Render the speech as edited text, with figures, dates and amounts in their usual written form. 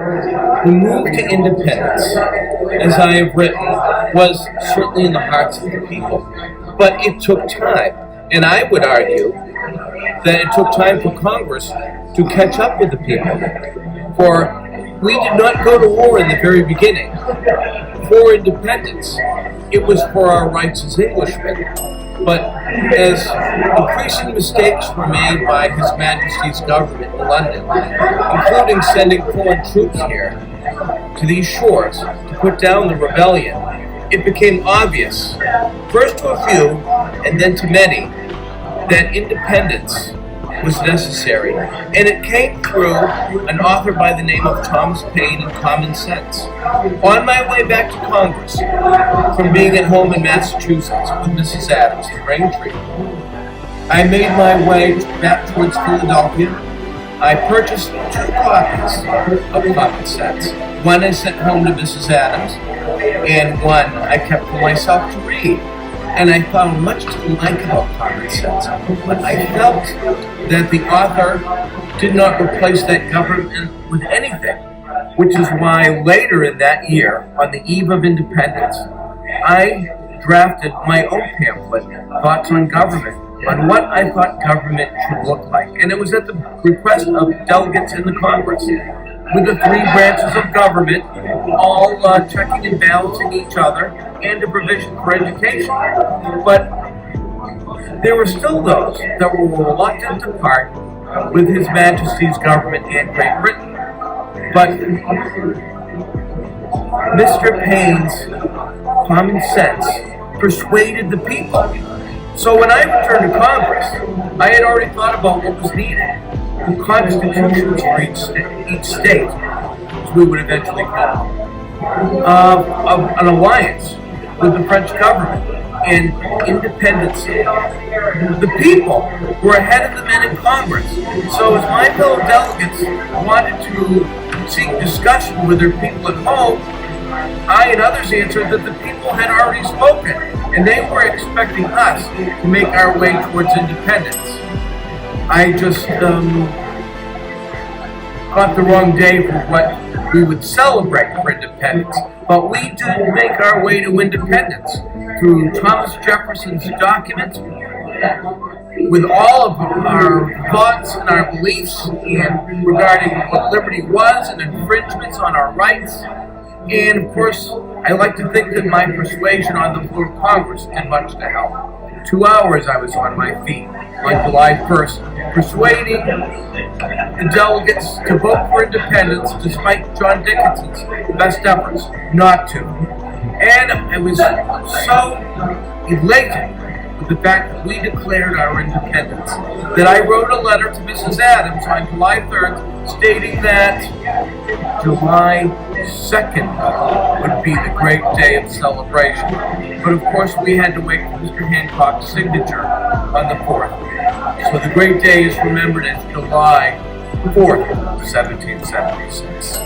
The move to independence, as I have written, was certainly in the hearts of the people, but it took time, and I would argue that it took time for Congress to catch up with the people, for we did not go to war in the very beginning for independence. It was for our rights as Englishmen. But as increasing mistakes were made by His Majesty's government in London, including sending foreign troops here to these shores to put down the rebellion, it became obvious, first to a few and then to many, that independence was necessary, and it came through an author by the name of Thomas Paine and Common Sense. On my way back to Congress, from being at home in Massachusetts with Mrs. Adams in Braintree, I made my way back towards Philadelphia. I purchased 2 copies of Common Sense. One I sent home to Mrs. Adams, and one I kept for myself to read. And I found much to like about Common Sense, but I felt that the author did not replace that government with anything, which is why later in that year, on the eve of independence, I drafted my own pamphlet, Thoughts on Government, on what I thought government should look like. And it was at the request of delegates in the Congress, with the 3 branches of government all checking and balancing each other, and a provision for education. But there were still those that were reluctant to part with His Majesty's government and Great Britain. But Mr. Paine's Common Sense persuaded the people. So when I returned to Congress, I had already thought about what was needed. The constitutions for each state, as we would eventually call it, an alliance with the French government and independence. The people were ahead of the men in Congress. So as my fellow delegates wanted to seek discussion with their people at home, I and others answered that the people had already spoken, and they were expecting us to make our way towards independence. I just got the wrong day for what we would celebrate for independence, but we did make our way to independence through Thomas Jefferson's documents, with all of our thoughts and our beliefs and regarding what liberty was and infringements on our rights. And of course, I like to think that my persuasion on the floor of Congress did much to help. 2 hours I was on my feet on July 1st, persuading the delegates to vote for independence despite John Dickinson's best efforts not to. And I was so elated with the fact that we declared our independence that I wrote a letter to Mrs. Adams on July 3rd stating that July 2nd would be the great day of celebration. But of course we had to wait for Mr. Hancock's signature on the 4th. So the great day is remembered as July 4th, 1776.